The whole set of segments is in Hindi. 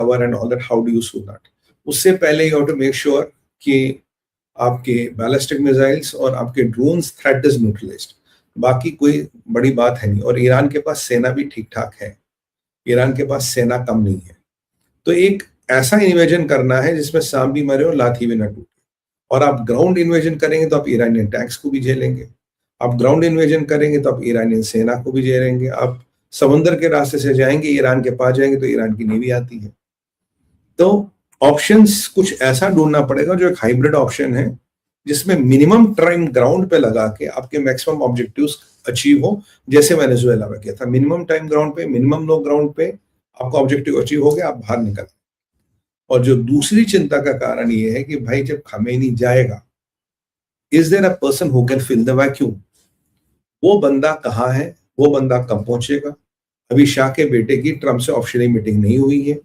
cover and all that, how do you sue that? उससे पहले you have to make sure कि आपके बैलिस्टिक मिसाइल्स और आपके ड्रोन्स थ्रेट इज न्यूट्रलाइज्ड। बाकी कोई बड़ी बात है नहीं। और ईरान के पास सेना भी ठीक ठाक है, ईरान के पास सेना कम नहीं है। तो एक ऐसा इन्वेजन करना है जिसमें सांप भी मरे और लाठी भी न टूटे। और आप ग्राउंड इन्वेजन करेंगे तो आप ईरानियन टैंक्स को भी झेलेंगे, आप ग्राउंड इन्वेजन करेंगे तो आप ईरानियन सेना को भी झेलेंगे, आप समंदर के रास्ते से जाएंगे, ईरान के पास जाएंगे तो ईरान की नेवी आती है। तो ऑप्शंस कुछ ऐसा ढूंढना पड़ेगा जो एक हाइब्रिड ऑप्शन है, जिसमें मिनिमम टाइम ग्राउंड पे लगा के आपके मैक्सिमम ऑब्जेक्टिव्स अचीव हो, जैसे वेनेजुएला में किया था। मिनिमम टाइम ग्राउंड पे, मिनिमम लोग ग्राउंड पे, आपका ऑब्जेक्टिव अचीव हो गया, आप बाहर निकल। और जो दूसरी चिंता का कारण ये है कि भाई जब खमेनी जाएगा, is there a person who can fill the vacuum? वो बंदा कहाँ है, वो बंदा कब पहुंचेगा? अभी शाह के बेटे की ट्रम्प से ऑफिशियली मीटिंग नहीं हुई है,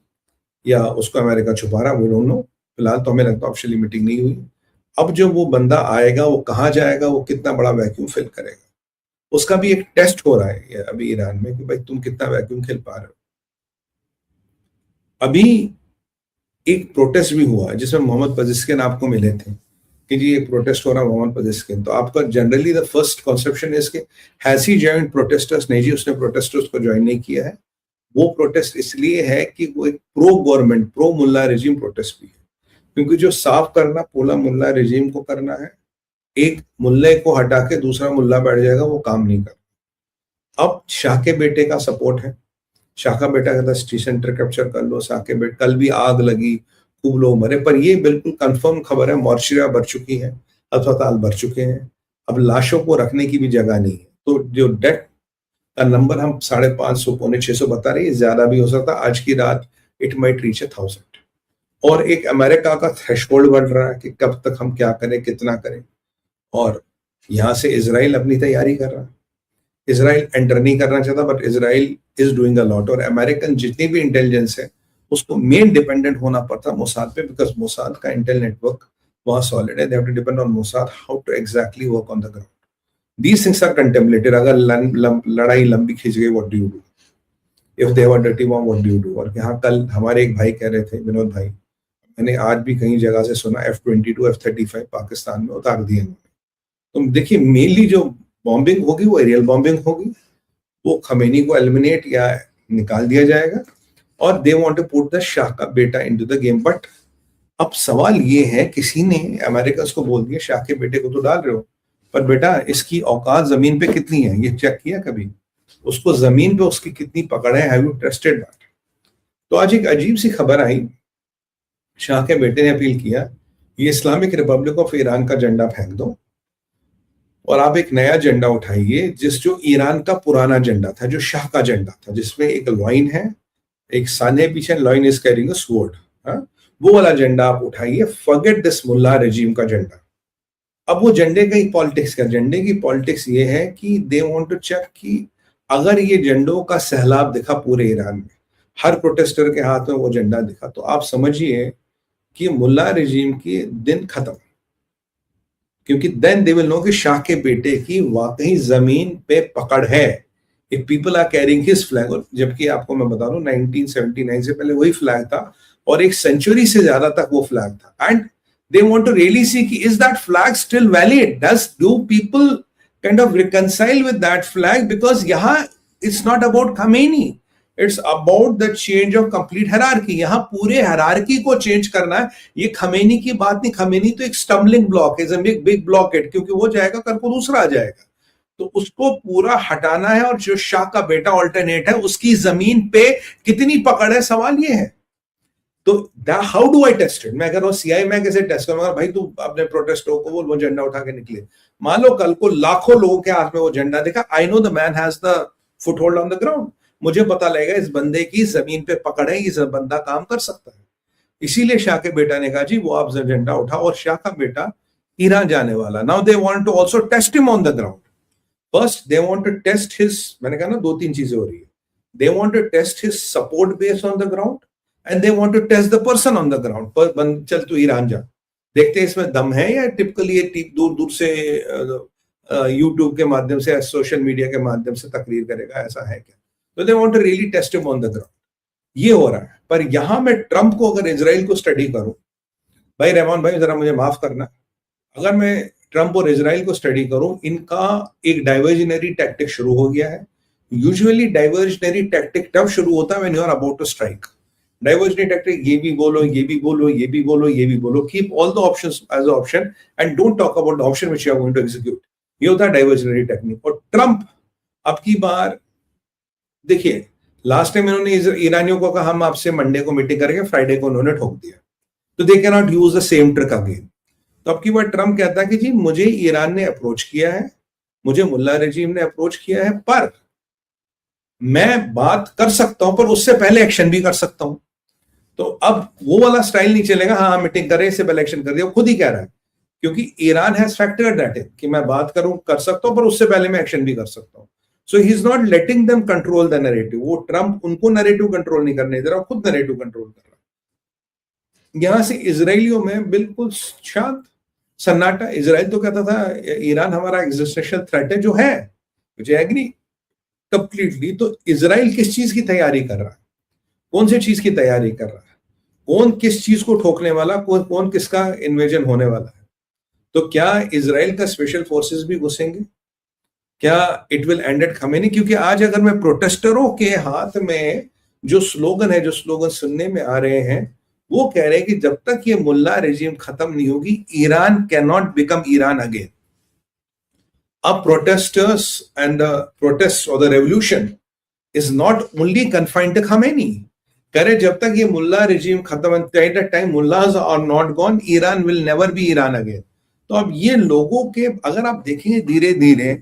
या उसको अमेरिका छुपा रहा, वी डोंट नो। फिलहाल तो हमें लगता है ऑफिशियली मीटिंग नहीं हुई। अब जो वो बंदा आएगा, वो कहाँ जाएगा, वो कितना बड़ा वैक्यूम फिल करेगा, उसका भी एक टेस्ट हो रहा है अभी ईरान में कि भाई तुम कितना वैक्यूम फिल पा रहे हो। अभी एक प्रोटेस्ट भी हुआ जिसमें मोहम्मद पजिस्किन आपको मिले थे कि जी एक प्रोटेस्ट हो रहा है मोहम्मद पजिस्किन, तो आपका generally the first conception is के हैज ही जॉइंड प्रोटेस्टर्स? नहीं जी, उसने प्रोटेस्टर्स को ज्वाइन नहीं किया है। वो प्रोटेस्ट इसलिए है कि वो एक प्रो गवर्नमेंट, प्रो मुल्ला रेजिम प्रोटेस्ट भी है, क्योंकि जो साफ करना पूरा मुल्ला रेजिम को करना है, एक मुल्ले को हटा के दूसरा मुल्ला बैठ जाएगा, वो काम नहीं करना। अब शाह के बेटे का सपोर्ट है, शाह का बेटा कहता सिटी सेंटर कैप्चर कर लो, शाह के बेटे, कल भी आग लगी, खूब लोग मरे, पर ये बिल्कुल कंफर्म खबर है, मोर्चियां भर चुकी हैं, अस्पताल भर चुके हैं, अब लाशों को रखने की भी जगह नहीं है। तो जो डेथ का नंबर हम 550, 650 बता रहे हैं, ज्यादा भी हो सकता, आज की रात इट माइट रीच 1000। और एक अमेरिका का थ्रेशोल्ड बढ़ रहा है कि कब तक हम क्या करें, कितना करें। और यहां से इजराइल अपनी तैयारी कर रहा है, इजराइल एंटर नहीं करना चाहता, but Israel is doing a lot. और अमेरिकन जितनी भी इंटेलिजेंस है उसको मेन डिपेंडेंट होना पड़ता है मोसाद पे, बिकॉज मोसाद का इंटेल नेटवर्क वहां सॉलिड है। They have to depend on Mossad how to exactly work on the ground. These things are contemplated. अगर लड़ाई लंबी खिंच गई, what do you do? If they have a dirty bomb, what do you do? और यहाँ कल हमारे एक भाई कह रहे थे, विनोद भाई, मैंने आज भी कई जगह से सुना F-22, F-35 पाकिस्तान में उतार दिए उन्होंने। तो देखिए, मेनली जो बॉम्बिंग होगी वो एरियल बॉम्बिंग होगी, वो खमेनी को एलिमिनेट या निकाल दिया जाएगा, और they want to put the Shah का बेटा इनटू द गेम। बट अब सवाल ये है, किसी ने अमेरिका को बोल दिया शाह के बेटे को तो डाल रहे हो, पर बेटा इसकी औकात जमीन पे कितनी है ये चेक किया कभी? उसको जमीन पे उसकी कितनी पकड़ है? Have you tested that? तो आज एक अजीब सी खबर आई, शाह के बेटे ने अपील किया, ये इस्लामिक रिपब्लिक ऑफ ईरान का झंडा फेंक दो और आप एक नया झंडा उठाइए, जो ईरान का पुराना झंडा था, जो शाह का झंडा था, जिसमें एक लॉइन है, एक सान है पीछे, lion is carrying a sword, वो वाला झंडा आप उठाइए। फॉरगेट दिस मुल्ला रेजिम का झंडा। अब वो झंडे की पॉलिटिक्स क्या? झंडे की पॉलिटिक्स ये है कि दे वांट टू चेक कि अगर ये झंडों का सैलाब दिखा पूरे ईरान में, हर प्रोटेस्टर के हाथ में वो झंडा दिखा, तो आप समझिए कि मुल्ला रेजिम के दिन खत्म, क्योंकि देन दे विल नो कि शाह के बेटे की वाकई जमीन पे पकड़ है। If people are carrying his flag, और जबकि आपको मैं बता दूं 1979 से पहले वही फ्लैग था, और एक सेंचुरी से ज्यादा तक वो फ्लैग था। And they want to really see is that flag still valid? Do people kind of reconcile with that flag? Because yahan it's not about Khamenei, it's about the change of complete hierarchy. yahan pure hierarchy ko change karna hai, ye Khamenei ki baat nahi। Khamenei to ek stumbling block is a big blockade, kyunki wo jayega kal ko दूसरा आ जाएगा, तो उसको पूरा हटाना है। और जो शाह का बेटा ऑल्टरनेट है, उसकी जमीन पे कितनी पकड़ है, सवाल ये है। तो how do I test it? मैं कह रहा हूँ सीआई मैं कैसे टेस्ट करूंगा? भाई तू अपने प्रोटेस्टरों को बोल वो झंडा उठा के निकले। मान लो कल को लाखों लोगों के हाथ में वो झंडा दिखा, I know the man has the foot hold on the ground, मुझे पता लगेगा इस बंदे की जमीन पे पकड़ है, इस बंदा काम कर सकता है। इसीलिए शाह के बेटा ने कहा जी वो आप झंडा उठा, और शाह का बेटा ईरान जाने वाला। Now they want to also test him on the ground. First they want to test his, मैंने कहा ना 2-3 चीजें हो रही है, they want to test his support base on the ground, and they want to test the person on the ground। पर चल तू ईरान जा, देखते हैं इसमें दम है, या टिपिकली ये दूर से यूट्यूब के माध्यम से, सोशल मीडिया के माध्यम से तकरीर करेगा, ऐसा है क्या? तो they want to really test him on the ground। ये हो रहा है। पर यहां मैं ट्रंप को अगर इजराइल को स्टडी करूं, भाई रहमान भाई जरा मुझे माफ करना, अगर मैं ट्रंप और इजराइल को स्टडी करूं, इनका एक डाइवर्जनरी टैक्टिक शुरू हो गया है। यूजुअली डाइवर्जनरी टैक्टिक तब शुरू होता है when you are about to strike. Diversionary tactic, ये भी बोलो, ये भी बोलो, ये भी बोलो, ये भी बोलो, keep all the options as option and don't talk about the option which you are going to execute. ये होता है डाइवर्जनरी टेक्निक। और ट्रंप अब की बार देखिए, लास्ट टाइम इन्होंने ईरानियों को कहा हम आपसे मंडे को मीटिंग करेंगे, फ्राइडे को उन्होंने ठोक दिया, तो they can not use the same trick again. तो अब की बार ट्रंप कहता है कि जी मुझे ईरान ने अप्रोच किया है, मुझे मुल्ला रजीम ने अप्रोच किया है, पर मैं बात कर सकता हूं, पर उससे पहले एक्शन भी कर सकता हूं। तो अब वो वाला स्टाइल नहीं चलेगा, हाँ मीटिंग करें इससे पहले एक्शन कर दिया, खुद ही कह रहा है, क्योंकि Iran has factored that in कि मैं बात करूं, कर सकता हूं, पर उससे पहले मैं एक्शन भी कर सकता हूं। So he is not letting them control the narrative. वो ट्रंप उनको नैरेटिव कंट्रोल नहीं करने दे रहा, खुद नैरेटिव कंट्रोल कर रहा है। यहां से इजराइलियों में बिल्कुल शांत सन्नाटा। इजराइल तो कहता था ईरान हमारा एग्जिस्टेंशियल थ्रेट है, जो है, मुझे एग्री कंप्लीटली। तो इजराइल किस चीज की तैयारी कर रहा है, कौन सी चीज की तैयारी कर रहा है, कौन किस चीज को ठोकने वाला, कौन किसका इन्वेजन होने वाला है? तो क्या इजराइल का स्पेशल फोर्सेस भी घुसेंगे? क्या it will end at Khamenei? क्योंकि आज अगर मैं प्रोटेस्टरों के हाथ में जो स्लोगन है, जो स्लोगन सुनने में आ रहे हैं, वो कह रहे हैं कि जब तक ये मुल्ला रेजिम खत्म नहीं होगी, Iran can not become Iran again. अब प्रोटेस्टर्स एंड द प्रोटेस्ट और the revolution is not only confined to Khamenei. करे जब तक ये मुल्ला रेजिम खत्म, at that time mullahs are not gone, Iran will never be Iran again. तो अब ये लोगों के, अगर आप देखेंगे धीरे धीरे,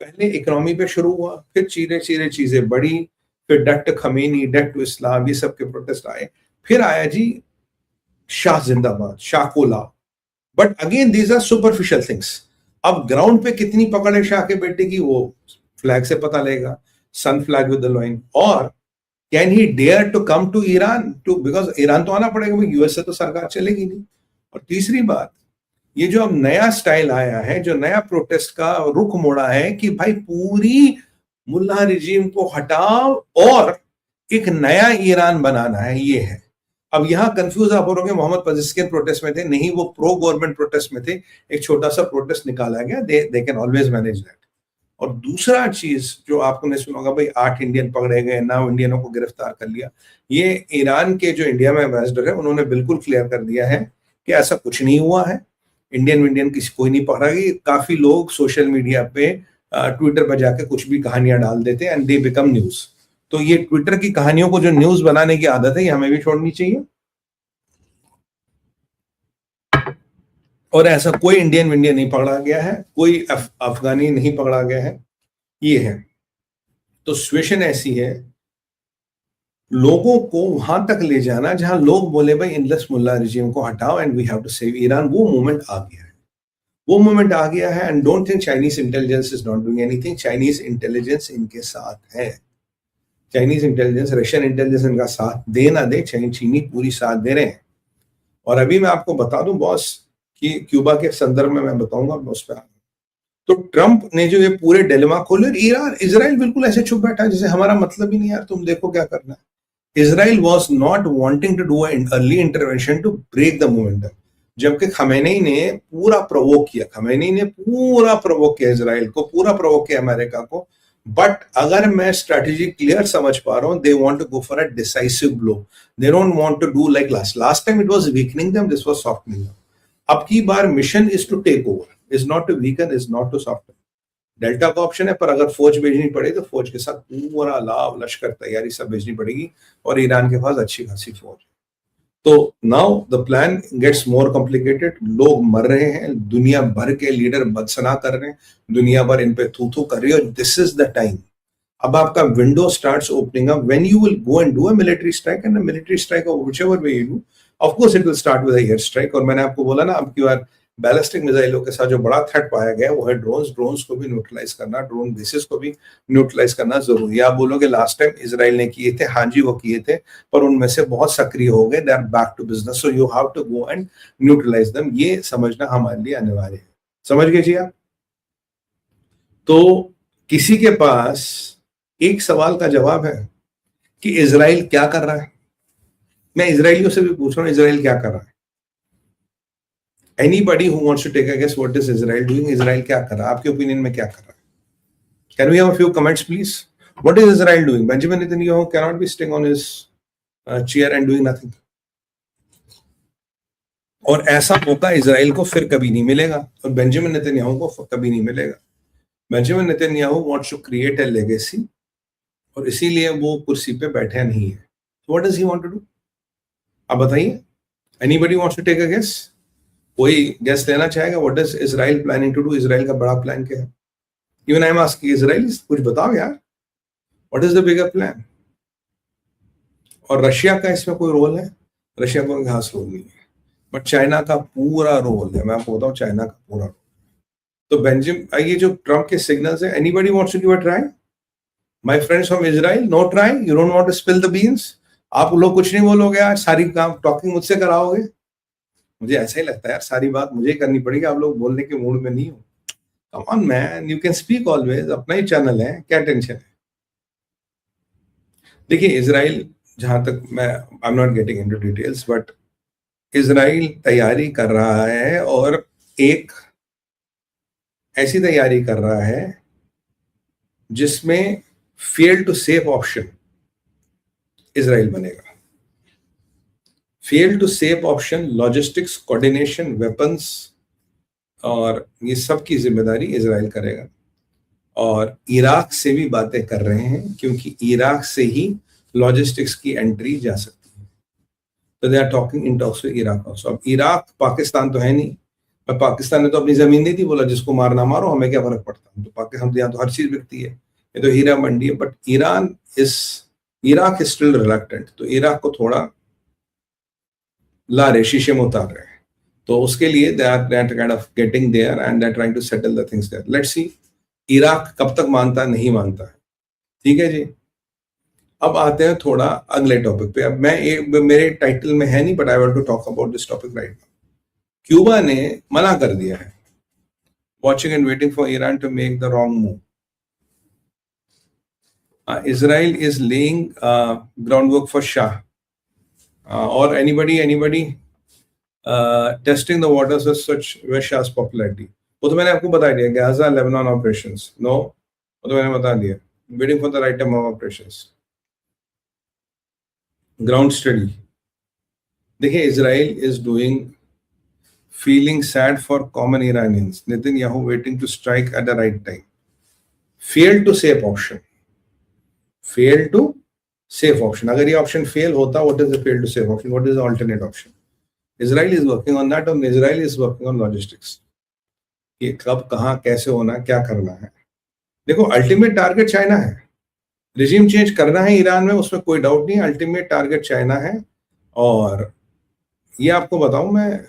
पहले इकोनॉमी पे शुरू हुआ, फिर चीरे चीरे चीजें बढ़ी, फिर death to Khamenei, death to Islam, ये सब के प्रोटेस्ट आए, फिर आया जी शाह जिंदाबाद, शाह को लाओ। But again these are superficial things. अब ग्राउंड पे कितनी पकड़ है शाह के बेटे की, वो फ्लैग से पता लगेगा, sun flag with the lion. और can he dare to come to Iran, to, because Iran तो आना पड़ेगा, यूएस से तो सरकार चलेगी नहीं। और तीसरी बात, ये जो अब नया स्टाइल आया है, जो नया प्रोटेस्ट का रुख मोड़ा है कि भाई पूरी मुल्ला रिजीम को हटाओ और एक नया ईरान बनाना है, ये है। अब यहां कंफ्यूज आप हो रहे, मोहम्मद पज़ेश्किन प्रोटेस्ट में थे, नहीं वो प्रो गवर्नमेंट प्रोटेस्ट में थे, एक छोटा सा प्रोटेस्ट निकाला गया, they can always manage that. और दूसरा चीज जो आपने सुना होगा, भाई 8 इंडियन पकड़े गए, 9 इंडियनों को गिरफ्तार कर लिया। ये ईरान के जो इंडिया में एम्बेसडर है, उन्होंने बिल्कुल क्लियर कर दिया है कि ऐसा कुछ नहीं हुआ है, इंडियन किसी कोई नहीं पकड़ा गया। काफी लोग सोशल मीडिया पे, ट्विटर पर जाके कुछ भी कहानियां डाल देते हैं एंड दे बिकम न्यूज। तो ये ट्विटर की कहानियों को जो न्यूज बनाने की आदत है, ये हमें भी छोड़नी चाहिए। और ऐसा कोई इंडियन नहीं पकड़ा गया है, कोई अफगानी नहीं पकड़ा गया है, ये है। तो सिचुएशन ऐसी है, लोगों को वहां तक ले जाना जहां लोग बोले भाई इनलेस मुल्ला रिजीम को हटाओ and we have to save Iran, वो मोमेंट आ गया है, वो मोमेंट आ गया है। And don't think Chinese intelligence is not doing anything. Chinese intelligence इनके साथ है, चाइनीज इंटेलिजेंस, रशियन इंटेलिजेंस इनका साथ दे ना दे, चीनी पूरी साथ दे रहे हैं। और अभी मैं आपको बता दूं बॉस कि क्यूबा के संदर्भ में मैं बताऊंगा उस पर। तो ट्रंप ने जो ये पूरे डिलेमा खोले, ईरान इजराइल बिल्कुल ऐसे चुप बैठा जैसे हमारा मतलब ही नहीं यार, तुम देखो क्या करना है। Israel was not wanting to do early intervention to break the momentum, जबकि खमेनी ने पूरा प्रोवोक किया, खमेनी ने पूरा प्रोवोक किया इजराइल को, पूरा प्रोवोक किया अमेरिका को। बट अगर मैं स्ट्रेटेजी क्लियर समझ पा रहा हूं, they want to go for a decisive blow, they don't want to do like last time it was weakening them, this was softening them. अब की बार mission is to take over, is not to weaken, is not to soften. Delta का ऑप्शन है, पर अगर फौज भेजनी पड़े तो फौज के साथ पूरा लाभ, लश्कर, तैयारी सब भेजनी पड़ेगी, और ईरान के पास अच्छी खासी फौज है। तो now the plan gets more complicated. लोग मर रहे हैं, दुनिया भर के लीडर बदसना कर रहे हैं, दुनिया भर इन पे थू थू कर रही है, और दिस इज द टाइम। अब आपका window starts opening up when you will go and do a military strike, and military strike whichever way you do, of course it will start with a air strike. और मैंने आपको बोला ना, अब की बार बैलिस्टिक मिसाइलों के साथ जो बड़ा थ्रेट पाया गया वो है ड्रोन्स को भी न्यूट्रलाइज करना, ड्रोन बेसिस को भी न्यूट्रलाइज करना जरूरी है। आप बोलोगे लास्ट टाइम इजराइल ने किए थे, हाँ जी वो किए थे, पर उनमें से बहुत सक्रिय हो गए, they are back to business, so you have to go and neutralise them. ये समझना हमारे लिए अनिवार्य है, समझ गए जी आप? तो किसी के पास एक सवाल का जवाब है कि इजराइल क्या कर रहा है। मैं इजरायलियों से भी पूछ रहा हूं इजराइल क्या कर रहा है। Anybody who wants to take a guess what is Israel doing, Israel क्या कर रहा है आपके ओपिनियन में, क्या कर रहा है? Can we have a few comments please? What is Israel doing? Benjamin Netanyahu can not be sitting on his chair and doing nothing. और ऐसा मौका इजराइल को फिर कभी नहीं मिलेगा और बेंजामिन नेतन्याहू को कभी नहीं मिलेगा। Benjamin Netanyahu wants to create a legacy और इसीलिए वो कुर्सी पे बैठे नहीं है। What does he want to do? आप बताइए, anybody wants to take a guess? कोई गेस लेना चाहेगा? What is Israel planning to do? Israel का बड़ा प्लान क्या है? Even I am asking Israel, कुछ बताओ यार, what is the bigger plan? और रशिया का इसमें कोई रोल है? रशिया का कोई खास रोल नहीं है, बट चाइना का पूरा रोल है। मैं आपको बताऊं, चाइना का पूरा रोल। तो बेंजामिन, ये जो ट्रम्प के सिग्नल्स है, anybody wants to give a try? My friends from Israel, no try? You don't want to spill the beans? आप लोग कुछ नहीं बोलोगे यार, सारी काम टॉकिंग मुझसे कराओगे? मुझे ऐसा ही लगता है यार, सारी बात मुझे करनी पड़ेगी, आप लोग बोलने के मूड में नहीं हो। Come on man, you can speak always, अपना ही चैनल है, क्या टेंशन है? देखिए इजराइल, जहां तक मैं, I am not getting into details, but Israel तैयारी कर रहा है और एक ऐसी तैयारी कर रहा है जिसमें fail to safe option Israel बनेगा। Fail to safe option, logistics, coordination, weapons और ये सब की जिम्मेदारी इजराइल करेगा। और इराक से भी बातें कर रहे हैं क्योंकि इराक से ही लॉजिस्टिक्स की एंट्री जा सकती है। तो they are talking in talks with Iraq also. अब इराक पाकिस्तान तो है नहीं, पर पाकिस्तान ने तो अपनी जमीन नहीं थी, बोला जिसको मारना मारो, हमें क्या फर्क पड़ता है। तो पाकिस्तान तो यहाँ तो हर चीज बिकती है, ये तो हीरा मंडी है। But Iraq is still reluctant, तो इराक को थोड़ा ला रहे, शीशे में उतार रहे हैं। तो उसके लिए they are kind of getting there and they are trying to settle the things there. Let's see Iraq कब तक मानता है, नहीं मानता है। ठीक है जी। अब आते हैं थोड़ा अगले टॉपिक पे। अब मेरे टाइटल में है नहीं, but I want to talk about this topic right now. Cuba ने मना कर दिया है, watching and waiting for Iran to make the wrong move. Israel is laying groundwork for Shah or anybody testing the waters as such with Shah's popularity. वो तो मैंने आपको बता दिया, गाजा लेबनान ऑपरेशंस, नो वो तो मैंने बता दिया, waiting for the right time of operations, ground study. देखिए Israel is doing, feeling sad for common Iranians, Netanyahu waiting to strike at the right time, fail to safe option, fail to safe option. अगर ये ऑप्शन फेल होता, what is the fail to safe option, what is the alternate option? Israel is working on that, और Israel is working on logistics, ये कब कहां कैसे होना, क्या करना है। देखो अल्टीमेट टारगेट चाइना है, रिजीम चेंज करना है ईरान में, उसमें कोई डाउट नहीं, अल्टीमेट टारगेट चाइना है। और ये आपको बताऊं मैं,